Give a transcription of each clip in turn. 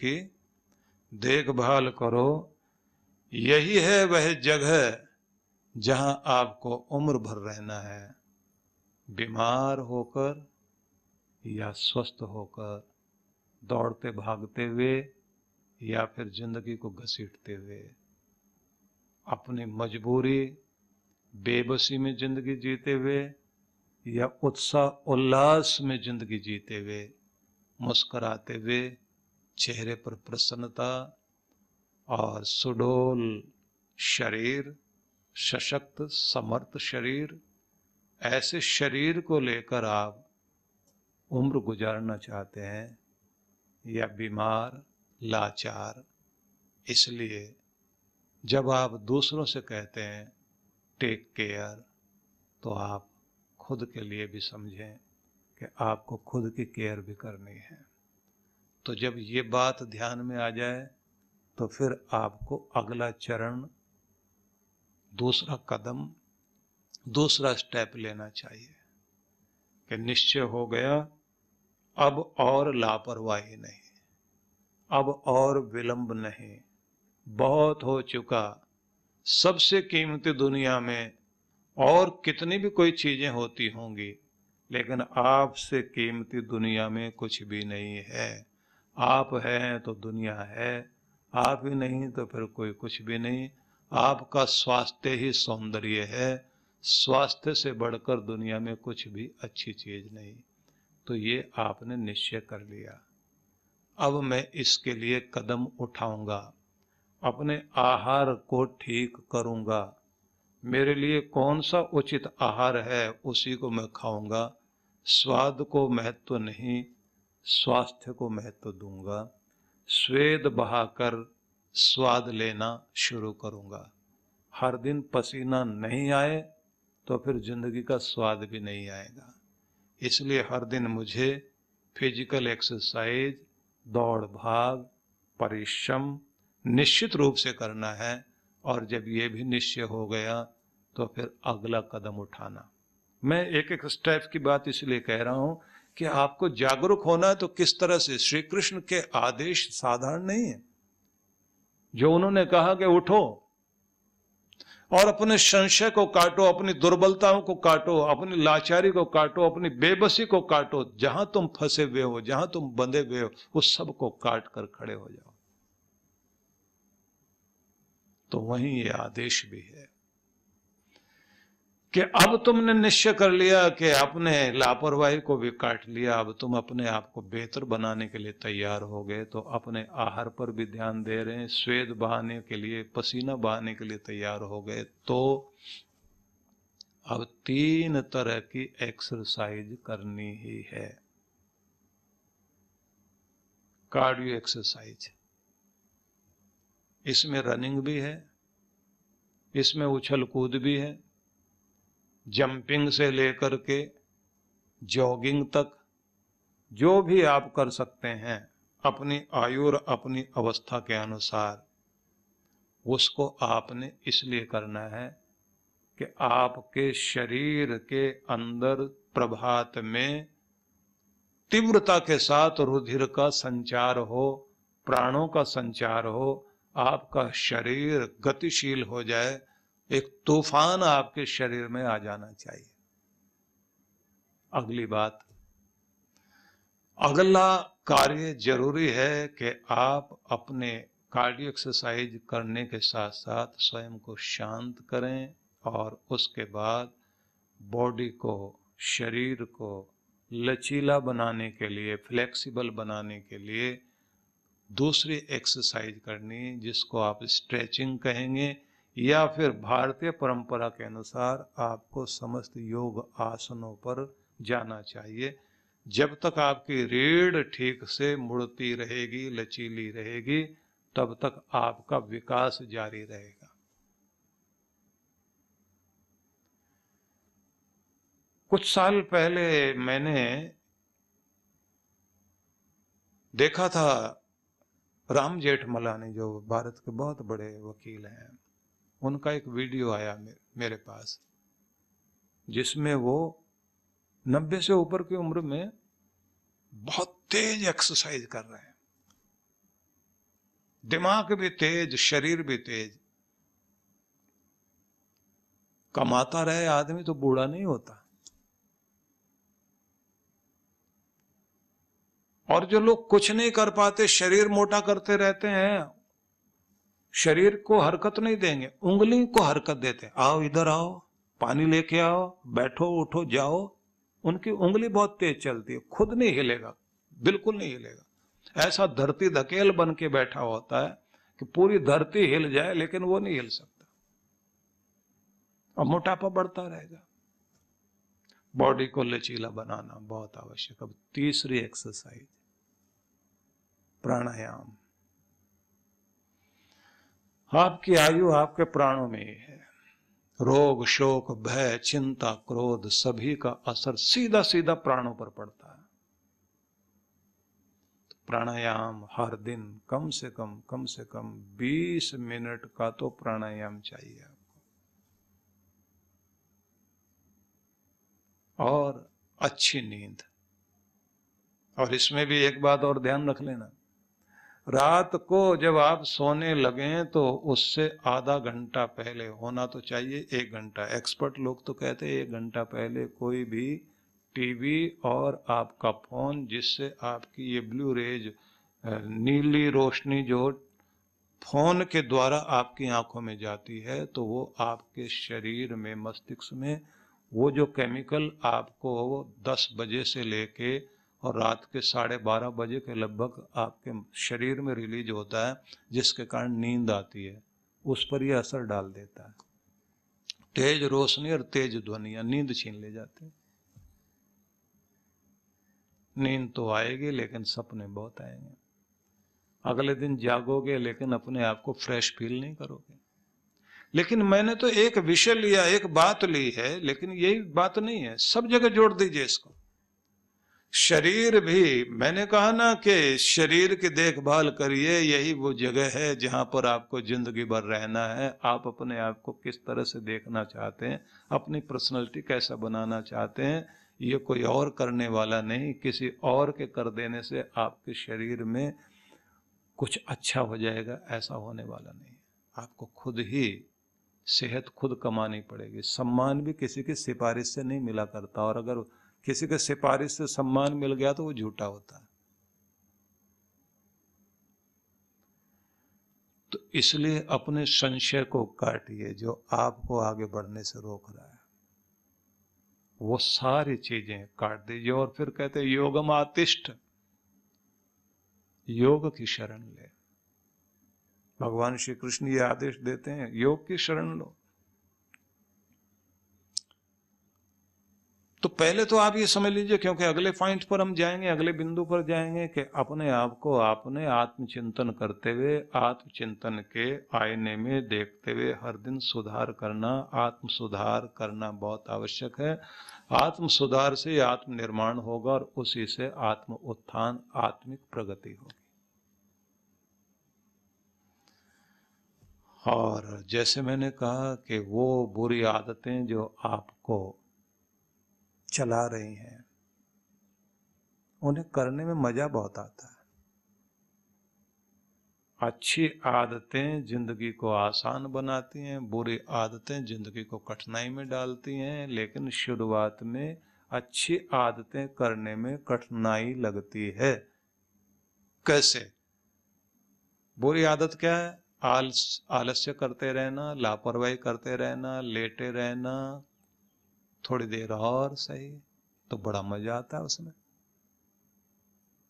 की देखभाल करो। यही है वह जगह जहां आपको उम्र भर रहना है, बीमार होकर या स्वस्थ होकर, दौड़ते भागते हुए या फिर जिंदगी को घसीटते हुए, अपनी मजबूरी बेबसी में जिंदगी जीते हुए या उत्साह उल्लास में जिंदगी जीते हुए, मुस्कुराते हुए, चेहरे पर प्रसन्नता और सुडौल शरीर, सशक्त समर्थ शरीर, ऐसे शरीर को लेकर आप उम्र गुजारना चाहते हैं या बीमार लाचार। इसलिए जब आप दूसरों से कहते हैं टेक केयर, तो आप खुद के लिए भी समझें कि आपको खुद की केयर भी करनी है। तो जब ये बात ध्यान में आ जाए तो फिर आपको अगला चरण, दूसरा कदम, दूसरा स्टेप लेना चाहिए कि निश्चय हो गया, अब और लापरवाही नहीं, अब और विलंब नहीं, बहुत हो चुका। सबसे कीमती दुनिया में और कितनी भी कोई चीजें होती होंगी, लेकिन आपसे कीमती दुनिया में कुछ भी नहीं है। आप हैं तो दुनिया है, आप ही नहीं तो फिर कोई कुछ भी नहीं। आपका स्वास्थ्य ही सौंदर्य है, स्वास्थ्य से बढ़कर दुनिया में कुछ भी अच्छी चीज नहीं। तो ये आपने निश्चय कर लिया, अब मैं इसके लिए कदम उठाऊंगा, अपने आहार को ठीक करूंगा, मेरे लिए कौन सा उचित आहार है उसी को मैं खाऊंगा, स्वाद को महत्व नहीं स्वास्थ्य को महत्व दूंगा, स्वेद बहाकर स्वाद लेना शुरू करूंगा। हर दिन पसीना नहीं आए तो फिर जिंदगी का स्वाद भी नहीं आएगा। इसलिए हर दिन मुझे फिजिकल एक्सरसाइज, दौड़ भाग, परिश्रम निश्चित रूप से करना है। और जब ये भी निश्चय हो गया तो फिर अगला कदम उठाना। मैं एक एक स्टेप की बात इसलिए कह रहा हूं कि आपको जागरूक होना है। तो किस तरह से? श्री कृष्ण के आदेश साधारण नहीं है। जो उन्होंने कहा कि उठो और अपने संशय को काटो, अपनी दुर्बलताओं को काटो, अपनी लाचारी को काटो, अपनी बेबसी को काटो, जहां तुम फंसे हुए हो, जहां तुम बंधे हुए हो, उस सब को काट कर खड़े हो जाओ। तो वहीं ये आदेश भी है कि अब तुमने निश्चय कर लिया कि अपने लापरवाही को भी काट लिया, अब तुम अपने आप को बेहतर बनाने के लिए तैयार हो गए, तो अपने आहार पर भी ध्यान दे रहे हैं, स्वेद बहाने के लिए, पसीना बहाने के लिए तैयार हो गए। तो अब 3 तरह की एक्सरसाइज करनी ही है। कार्डियो एक्सरसाइज, इसमें रनिंग भी है, इसमें उछल कूद भी है, जंपिंग से लेकर के जॉगिंग तक जो भी आप कर सकते हैं अपनी आयु और अपनी अवस्था के अनुसार, उसको आपने इसलिए करना है कि आपके शरीर के अंदर प्रभात में तीव्रता के साथ रुधिर का संचार हो, प्राणों का संचार हो, आपका शरीर गतिशील हो जाए, एक तूफान आपके शरीर में आ जाना चाहिए। अगली बात, अगला कार्य जरूरी है कि आप अपने कार्डियो एक्सरसाइज करने के साथ साथ स्वयं को शांत करें और उसके बाद बॉडी को, शरीर को लचीला बनाने के लिए, फ्लेक्सिबल बनाने के लिए दूसरी एक्सरसाइज करनी, जिसको आप स्ट्रेचिंग कहेंगे, या फिर भारतीय परंपरा के अनुसार आपको समस्त योग आसनों पर जाना चाहिए। जब तक आपकी रीढ़ ठीक से मुड़ती रहेगी, लचीली रहेगी, तब तक आपका विकास जारी रहेगा। कुछ साल पहले मैंने देखा था, राम जेठमलानी जो भारत के बहुत बड़े वकील हैं, उनका एक वीडियो आया मेरे पास, जिसमें वो 90 से ऊपर की उम्र में बहुत तेज एक्सरसाइज कर रहे हैं। दिमाग भी तेज, शरीर भी तेज। कमाता रहे आदमी तो बूढ़ा नहीं होता। और जो लोग कुछ नहीं कर पाते, शरीर मोटा करते रहते हैं, शरीर को हरकत नहीं देंगे, उंगली को हरकत देते हैं, आओ इधर आओ, पानी लेके आओ, बैठो उठो जाओ, उनकी उंगली बहुत तेज चलती है, खुद नहीं हिलेगा, बिल्कुल नहीं हिलेगा। ऐसा धरती धकेल बन के बैठा होता है कि पूरी धरती हिल जाए लेकिन वो नहीं हिल सकता, और मोटापा बढ़ता रहेगा। बॉडी को लचीला बनाना बहुत आवश्यक। अब तीसरी एक्सरसाइज, प्राणायाम। आपकी आयु आपके प्राणों में ही है। रोग, शोक, भय, चिंता, क्रोध सभी का असर सीधा सीधा प्राणों पर पड़ता है। तो प्राणायाम हर दिन कम से कम 20 मिनट का तो प्राणायाम चाहिए आपको। और अच्छी नींद। और इसमें भी एक बात और ध्यान रख लेना, रात को जब आप सोने लगें तो उससे आधा घंटा पहले, होना तो चाहिए 1 घंटा, एक्सपर्ट लोग तो कहते हैं 1 घंटा पहले कोई भी टीवी और आपका फोन, जिससे आपकी ये ब्लू रेज, नीली रोशनी जो फोन के द्वारा आपकी आंखों में जाती है, तो वो आपके शरीर में, मस्तिष्क में, वो जो केमिकल आपको 10 बजे से लेके और रात के 12:30 बजे के लगभग आपके शरीर में रिलीज होता है, जिसके कारण नींद आती है, उस पर यह असर डाल देता है। तेज रोशनी और तेज ध्वनियां नींद छीन ले जाती है। नींद तो आएगी लेकिन सपने बहुत आएंगे। अगले दिन जागोगे लेकिन अपने आप को फ्रेश फील नहीं करोगे। लेकिन मैंने तो एक विषय लिया, एक बात ली है, लेकिन यही बात नहीं है, सब जगह जोड़ दीजिए इसको। शरीर भी, मैंने कहा ना कि शरीर की देखभाल करिए, यही वो जगह है जहां पर आपको जिंदगी भर रहना है। आप अपने आप को किस तरह से देखना चाहते हैं, अपनी पर्सनैलिटी कैसा बनाना चाहते हैं, ये कोई और करने वाला नहीं। किसी और के कर देने से आपके शरीर में कुछ अच्छा हो जाएगा, ऐसा होने वाला नहीं। आपको खुद ही सेहत खुद कमानी पड़ेगी। सम्मान भी किसी की सिफारिश से नहीं मिला करता, और अगर किसी के सिफारिश से सम्मान मिल गया तो वो झूठा होता है। तो इसलिए अपने संशय को काटिए जो आपको आगे बढ़ने से रोक रहा है, वो सारी चीजें काट दीजिए। और फिर कहते हैं योगम आतिष्ठ, योग की शरण ले। भगवान श्री कृष्ण ये आदेश देते हैं, योग की शरण लो। तो पहले तो आप ये समझ लीजिए, क्योंकि अगले पॉइंट पर हम जाएंगे, अगले बिंदु पर जाएंगे, कि अपने आप को आपने आत्मचिंतन करते हुए, आत्मचिंतन के आईने में देखते हुए हर दिन सुधार करना, आत्म सुधार करना बहुत आवश्यक है। आत्म सुधार से आत्मनिर्माण होगा और उसी से आत्म उत्थान, आत्मिक प्रगति होगी। और जैसे मैंने कहा कि वो बुरी आदतें जो आपको चला रही हैं, उन्हें करने में मजा बहुत आता है। अच्छी आदतें जिंदगी को आसान बनाती हैं, बुरी आदतें जिंदगी को कठिनाई में डालती हैं। लेकिन शुरुआत में अच्छी आदतें करने में कठिनाई लगती है। कैसे? बुरी आदत क्या है? आलस्य करते रहना, लापरवाही करते रहना, लेटे रहना, थोड़ी देर और सही तो बड़ा मजा आता है उसमें।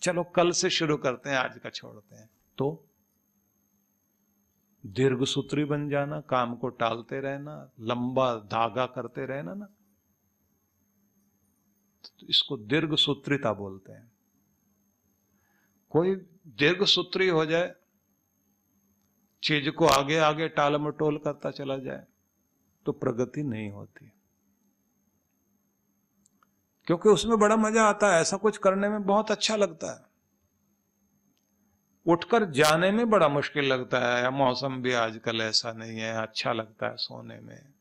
चलो कल से शुरू करते हैं, आज का छोड़ते हैं। तो दीर्घ सूत्री बन जाना, काम को टालते रहना, लंबा धागा करते रहना ना, तो इसको दीर्घ सूत्रिता बोलते हैं। कोई दीर्घ सूत्री हो जाए, चीज को आगे आगे टाल मटोल करता चला जाए, तो प्रगति नहीं होती। क्योंकि उसमें बड़ा मजा आता है, ऐसा कुछ करने में बहुत अच्छा लगता है। उठकर जाने में बड़ा मुश्किल लगता है, या मौसम भी आजकल ऐसा नहीं है, अच्छा लगता है सोने में।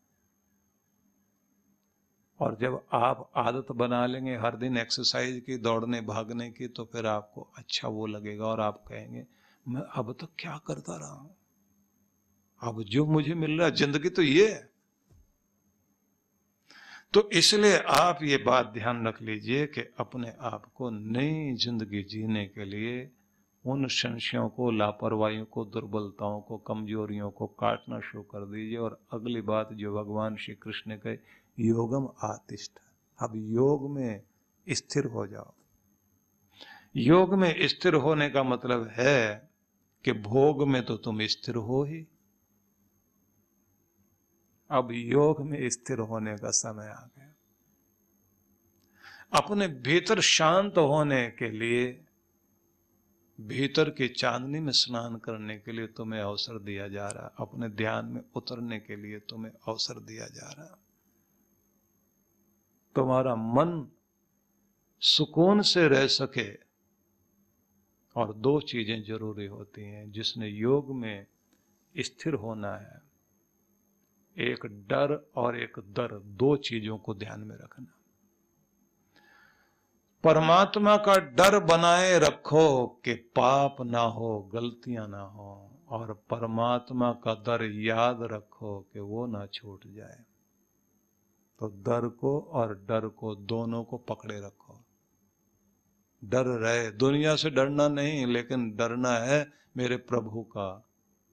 और जब आप आदत बना लेंगे हर दिन एक्सरसाइज की, दौड़ने भागने की, तो फिर आपको अच्छा वो लगेगा और आप कहेंगे मैं अब तक क्या करता रहा हूं, अब जो मुझे मिल रहा है जिंदगी तो ये है। तो इसलिए आप ये बात ध्यान रख लीजिए कि अपने आप को नई जिंदगी जीने के लिए उन संशयों को, लापरवाहियों को, दुर्बलताओं को, कमजोरियों को काटना शुरू कर दीजिए। और अगली बात जो भगवान श्री कृष्ण ने कही, योगम आतिष्ठ, अब योग में स्थिर हो जाओ। योग में स्थिर होने का मतलब है कि भोग में तो तुम स्थिर हो ही, अब योग में स्थिर होने का समय आ गया। अपने भीतर शांत होने के लिए, भीतर की चांदनी में स्नान करने के लिए तुम्हें अवसर दिया जा रहा, अपने ध्यान में उतरने के लिए तुम्हें अवसर दिया जा रहा। तुम्हारा मन सुकून से रह सके, और दो चीजें जरूरी होती हैं जिसने योग में स्थिर होना है, एक डर और एक दर, दो चीजों को ध्यान में रखना। परमात्मा का डर बनाए रखो कि पाप ना हो, गलतियां ना हो, और परमात्मा का दर याद रखो कि वो ना छूट जाए। तो दर को और डर को, दोनों को पकड़े रखो। डर रहे, दुनिया से डरना नहीं, लेकिन डरना है मेरे प्रभु का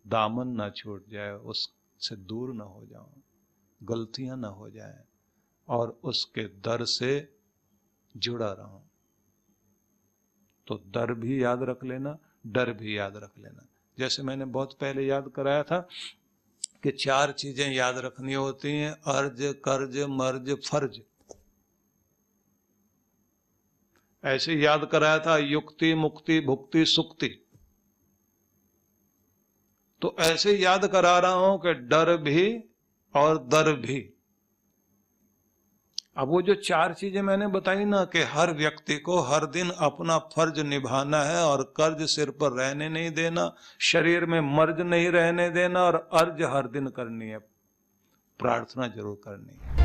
दामन ना छूट जाए, उससे दूर ना हो जाऊं, गलतियां ना हो जाए, और उसके दर से जुड़ा रहूं। तो दर भी याद रख लेना, डर भी याद रख लेना। जैसे मैंने बहुत पहले याद कराया था कि 4 चीजें याद रखनी होती हैं, अर्ज, कर्ज, मर्ज, फर्ज। ऐसे याद कराया था, युक्ति, मुक्ति, भुक्ति, सुक्ति। तो ऐसे याद करा रहा हूं कि डर भी और दर भी। अब वो जो 4 चीजें मैंने बताई ना, कि हर व्यक्ति को हर दिन अपना फर्ज निभाना है, और कर्ज सिर पर रहने नहीं देना, शरीर में मर्ज नहीं रहने देना, और अर्ज हर दिन करनी है, प्रार्थना जरूर करनी है।